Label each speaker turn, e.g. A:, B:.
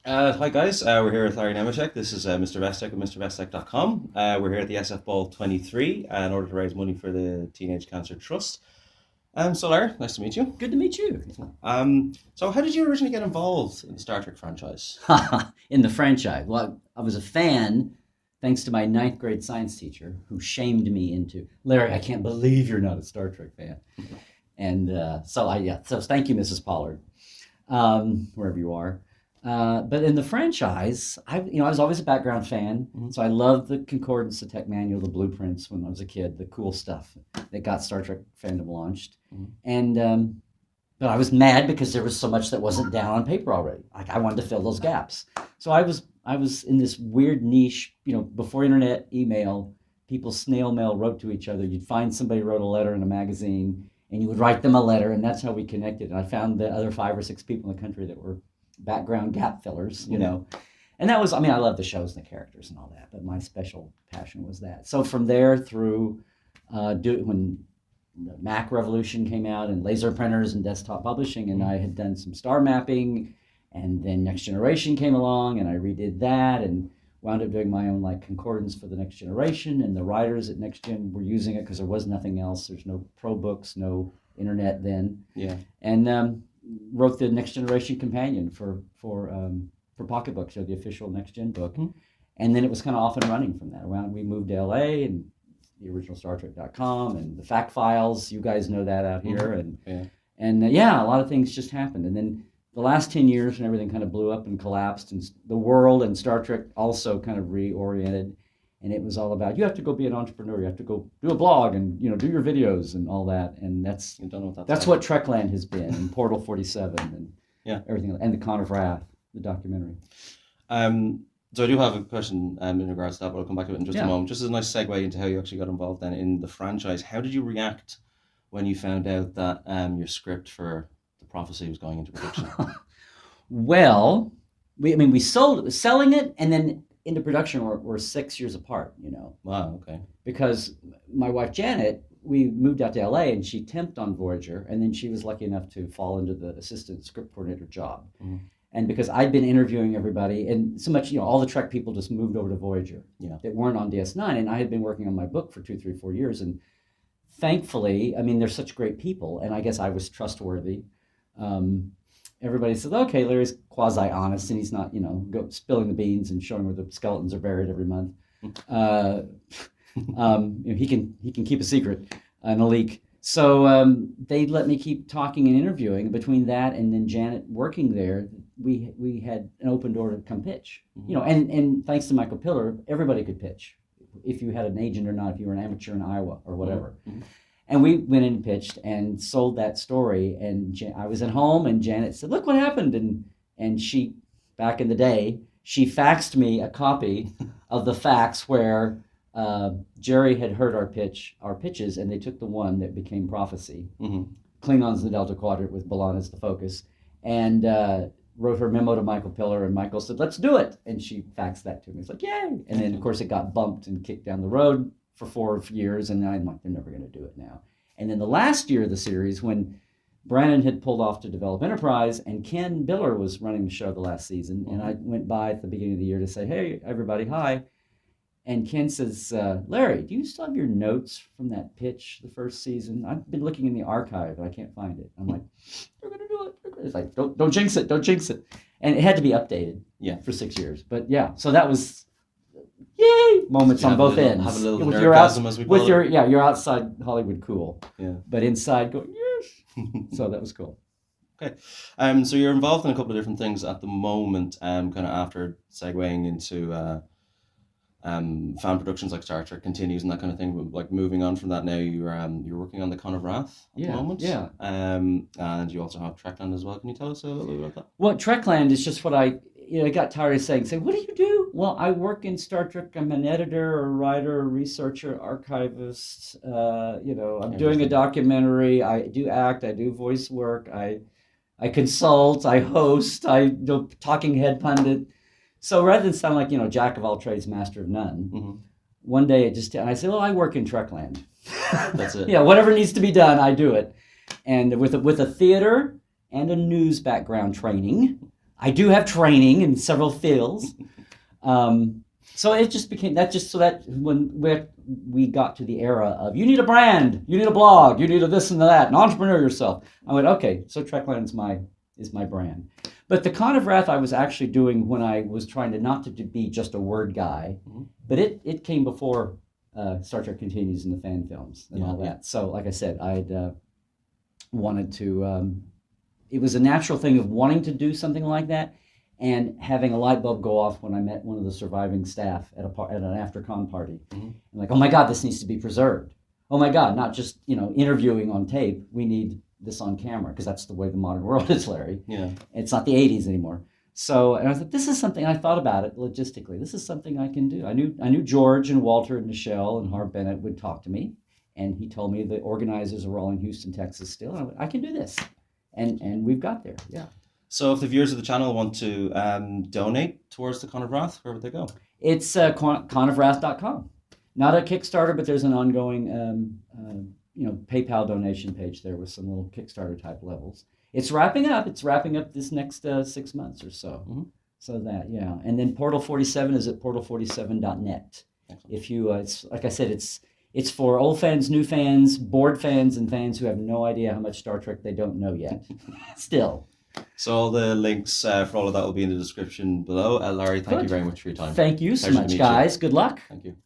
A: Hi guys, we're here with Larry Nemecek. This is Mr. Vestek of MrVestek.com. We're here at the SFBall 23 in order to raise money for the Teenage Cancer Trust. So Larry, nice to meet you.
B: Good to meet you.
A: So how did you originally get involved in the Star Trek franchise?
B: In the franchise. Well, I was a fan thanks to my ninth grade science teacher who shamed me into, Larry, I can't believe you're not a Star Trek fan. And so thank you, Mrs. Pollard, wherever you are. But in the franchise, I was always a background fan, so I loved the concordance, the tech manual, the blueprints when I was a kid, the cool stuff that got Star Trek fandom launched. And but I was mad because there was so much that wasn't down on paper already. Like I wanted to fill those gaps. So I was in this weird niche, before internet, email, people snail mail wrote to each other. You'd find somebody wrote a letter in a magazine, and you would write them a letter, and that's how we connected. And I found the other 5 or 6 people in the country that were background gap fillers, and that was, I love the shows and the characters and all that, but my special passion was that. So from there through when the Mac revolution came out and laser printers and desktop publishing, and I had done some star mapping, and then Next Generation came along and I redid that and wound up doing my own concordance for the Next Generation, and the writers at Next Gen were using it because there was nothing else. There's no pro books, no internet then. And wrote the Next Generation companion for Pocketbooks, the official Next Gen book. And then it was kind of off and running from that. We moved to LA, and the original StarTrek.com and the fact files, you guys know that out here. And a lot of things just happened. And then the last 10 years when everything kind of blew up and collapsed, and the world and Star Trek also kind of reoriented. And it was all about, you have to go be an entrepreneur. You have to go do a blog and do your videos and all that. And that's what Trekland has been, and Portal 47 and everything, and the Con of Wrath, the documentary.
A: So I do have a question in regards to that, but I'll come back to it in just a moment. Just as a nice segue into how you actually got involved then in the franchise. How did you react when you found out that your script for The Prophecy was going into production?
B: Well, we selling it, and then into production we're 6 years apart,
A: Wow, okay.
B: Because my wife Janet, we moved out to LA and she temped on Voyager, and then she was lucky enough to fall into the assistant script coordinator job. And because I'd been interviewing everybody, and so much, all the Trek people just moved over to Voyager that weren't on DS9, and I had been working on my book for 2, 3, 4 years, and thankfully, they're such great people, and I guess I was trustworthy. Everybody says, okay, Larry's quasi-honest, and he's not, spilling the beans and showing where the skeletons are buried every month. He can keep a secret and a leak. So they let me keep talking and interviewing. Between that and then Janet working there, we had an open door to come pitch. And thanks to Michael Piller, everybody could pitch, if you had an agent or not, if you were an amateur in Iowa or whatever. And we went in and pitched and sold that story. And I was at home, and Janet said, look what happened. And she, back in the day, she faxed me a copy of the fax where Jerry had heard our pitches, and they took the one that became Prophecy, Klingons in the Delta Quadrant with Balan as the focus, and wrote her memo to Michael Piller, and Michael said, let's do it. And she faxed that to me. It's like, yay. And then, of course, it got bumped and kicked down the road for 4 years, and I'm like, they're never going to do it now. And then the last year of the series, when Brannon had pulled off to develop Enterprise, and Ken Biller was running the show the last season, and I went by at the beginning of the year to say, hey, everybody, hi. And Ken says, Larry, do you still have your notes from that pitch the first season? I've been looking in the archive, and I can't find it. I'm like, they're going to do it. It's like, don't jinx it, don't jinx it. And it had to be updated for 6 years. But so that was... yay! Moments on both ends.
A: Have a little nerdgasm, as we call it.
B: You're outside Hollywood cool. But inside going, yes! So that was cool.
A: Okay. So you're involved in a couple of different things at the moment, kind of after segueing into fan productions like Star Trek Continues and that kind of thing. Like moving on from that now, you're working on the Con of Wrath at the moment. And you also have Trekland as well. Can you tell us a little bit about that?
B: Well, Trekland is just what I got tired of saying, what do you do? Well, I work in Star Trek. I'm an editor, a writer, a researcher, archivist. I'm doing a documentary. I do act. I do voice work. I consult. I host. I do talking head pundit. So rather than sound like, jack of all trades, master of none, one day and I said, well, I work in Trekland.
A: That's it.
B: Whatever needs to be done, I do it. And with a theater and a news background training, I do have training in several fields. So it just became that. Just so that when we got to the era of you need a brand, you need a blog, you need a this and that, and entrepreneur yourself, I went, okay, so Trekland is my brand. But the Con of Wrath I was actually doing when I was trying to not to be just a word guy, but it came before Star Trek Continues and the fan films and all that. So like I said, I'd wanted to. It was a natural thing of wanting to do something like that, and having a light bulb go off when I met one of the surviving staff at an after-con party. I'm like, oh my God, this needs to be preserved. Oh my God, not just interviewing on tape. We need this on camera, because that's the way the modern world is, Larry.
A: Yeah.
B: It's not the 80s anymore. So, and I thought, this is something, I thought about it logistically. This is something I can do. I knew George and Walter and Nichelle and Harv Bennett would talk to me, and he told me the organizers are all in Houston, Texas still. And I went, I can do this. And we've got there, yeah.
A: So if the viewers of the channel want to donate towards the Con of Wrath, where would they go?
B: It's conofwrath.com. Not a Kickstarter, but there's an ongoing PayPal donation page there with some little Kickstarter type levels. It's wrapping up. It's wrapping up this next 6 months or so. So that, yeah. And then Portal 47 is at portal47.net. If you, it's like I said, it's for old fans, new fans, bored fans, and fans who have no idea how much Star Trek they don't know yet. Still.
A: So all the links for all of that will be in the description below. Larry, thank you very much for your time.
B: Thank you so
A: Pleasure
B: much, guys. Good luck.
A: Thank you.